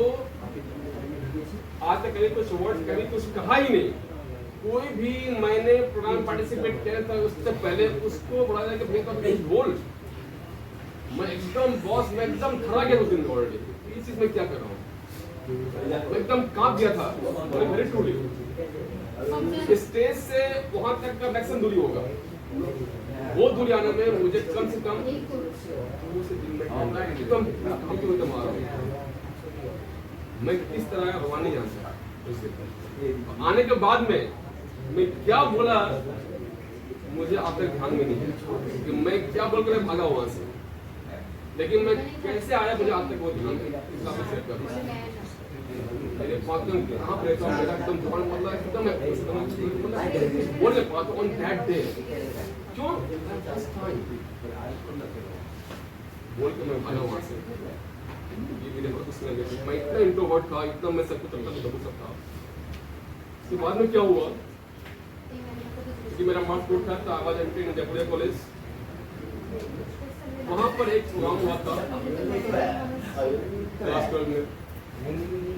आज तक कभी कुछ वर्ड कभी कुछ कहा ही नहीं। कोई भी मैंने प्रोग्राम पार्टिसिपेट किया था उससे पहले उसको बोला जाए कि भैया प्लीज बोल। मैं एकदम बॉस, मैं एकदम थरा गया उस दिन ऑलरेडी, इस चीज में क्या कर रहा हूँ, मैं एकदम कांप गया था, वेरी ट्रूली। स्टेज से वहां तक का मैक्सिमम दूरी होगा, वो दूरी आने में मुझे कम से कम एकदम मैं किस तरह का भगवान नहीं जानता। आने के बाद में मैं क्या बोला मुझे आप तक ध्यान में नहीं है कि मैं क्या बोलकर भागा वहां से, लेकिन मैं कैसे आया मुझे आप तक वो ध्यान नहीं। मेरे पात्र यहाँ पे मेरा एकदम ध्यान मतलब एकदम बोलने पाता ऑन दैट डे क्यों बोल के मैं भागा वहां से। ये मेरे को कुछ नहीं, मैं इतना इंट्रोवर्ट था, इतना मैं सब कुछ चलता था सकता। उसके बाद में क्या हुआ कि मेरा मार्क्स टूट था, तो आवाज एंट्री इन जयपुर कॉलेज, वहां पर एक प्रोग्राम हुआ था क्लास 12 में।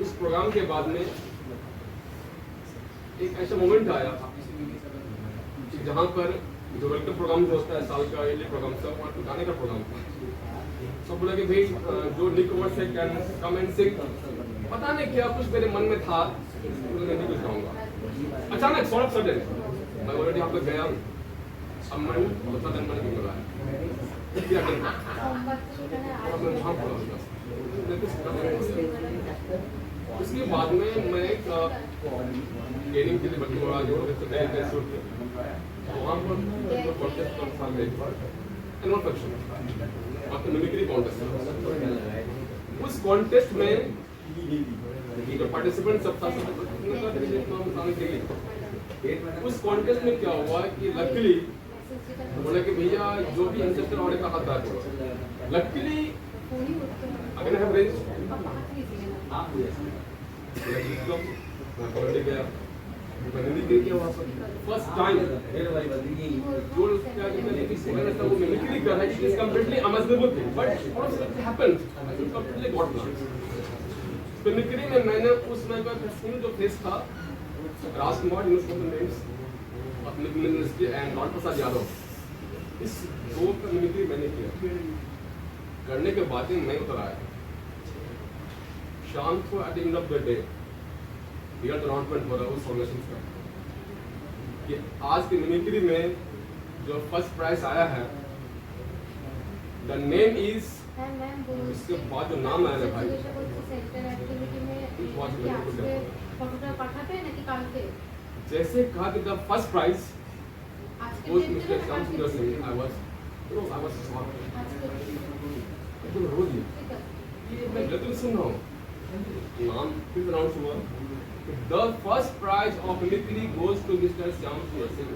उस प्रोग्राम के बाद में एक ऐसा मोमेंट आया जहां पर जो वेलकम प्रोग्राम जो होता है साल का ये प्रोग्राम था, वहाँ तो गाने का प्रोग्राम था। सब बोला कि भाई जो न्यूकमर्स है कैन कम एंड सिंग। पता नहीं क्या कुछ मेरे मन में था, मैं नहीं कुछ गाऊंगा। अचानक सॉर्ट ऑफ सडन मैं ऑलरेडी आप लोग गया हूँ, अब मैं बता दिन मन नहीं बोला है क्या करना, अब मैं वहाँ पड़ा। उसके बाद में मैं ट्रेनिंग के लिए बच्चों वाला जो वहाँ पर कॉन्टेस्ट का साल में एनुअल फंक्शन आपका मिमिक्री कॉन्टेस्ट। उस कॉन्टेस्ट में जो पार्टिसिपेंट सब था उस कॉन्टेस्ट में क्या हुआ कि लकीली बोला कि भैया जो भी इंसेप्टर होने का हाथ था, लकीली अगर है रेंज गया फर्स्ट टाइम जो क्या मैंने किसी ने ऐसा वो मिमिक्री कर रहा है, it is completely unamazable thing, but what happened it completely got lost. Mimicry में मैंने उस समय का फुल जो फेस था राजकुमार नेम्स अपने मिनिस्ट्री एंड लाल प्रसाद यादव, इस दो का मिमिक्री मैंने किया। करने के बाद मैं उतर आया शाम को at the end of the day real announcement हो रहा है उस फॉर्मेशन का कि आज की मिमिक्री में जो फर्स्ट प्राइज आया है द नेम इज, इसके बाद जो नाम आया है भाई जैसे कहा कि the first prize was Mr. Shyam Sundar Singh, I was shocked. एकदम रो दिया, ये मैं गलती सुन रहा हूँ। नाम फिर अनाउंस हुआ, the first prize of mimicry goes to Mr. Shyam Sundar Singh।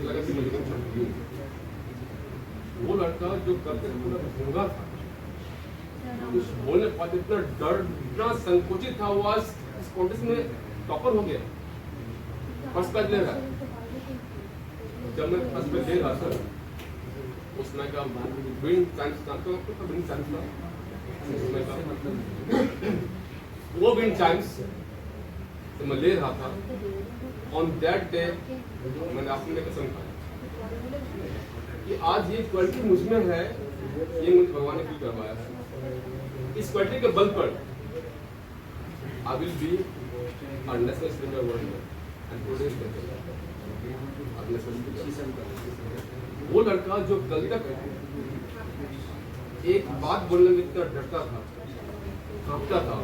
लगा कि मुझे कुछ वो लड़का जो कब तक पूरा भूंगा था कुछ बोलने पाते, इतना डरना संकोचित था, वो आज इस कॉन्टेस्ट में टॉपर हो गया, फर्स्ट प्राइज ले रहा है। जब मैं फर्स्ट प्राइज ले रहा था उसमें का विन चांस था, तो विन चांस था उसमें का वो विन चांस तो मैं ले रहा था। ऑन दैट डे मैंने अपने कसम खाया कि आज ये क्वालिटी मुझ में है, ये मुझे भगवान ने फील करवाया है। इस क्वालिटी के बल पर I will be national speaker world and वो लड़का जो कल तक एक बात बोलने में इतना डरता था, कांपता था,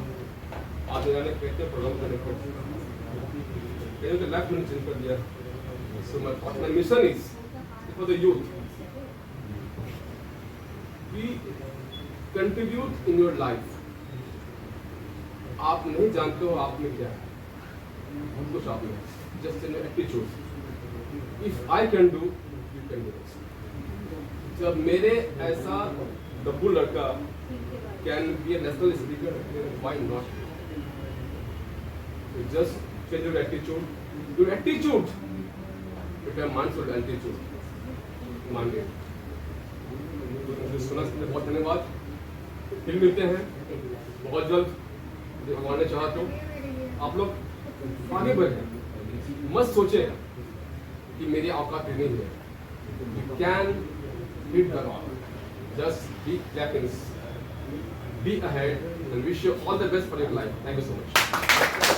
आज मैंने कहते प्रोग्राम करने पर लाइफ मैंने चेंज कर दिया। So my mission is for the youth, we contribute in your life. आप नहीं जानते हो आप में क्या है, बहुत कुछ आप में, just in attitude. If I can do, you can do. जब मेरे ऐसा डब्बू लड़का can be A national speaker, why not? Just change your attitude, your attitude it है मानसुल एटीट्यूड मांगे। सुना सुनने बहुत धन्यवाद, फिर मिलते हैं बहुत जल्द, भगवान ने चाहा तो। आप लोग आगे बढ़े, मत सोचे कि मेरी औकात नहीं है। You can hit the rock, just be clapping, be ahead and wish you all the best for your life. Thank you so much.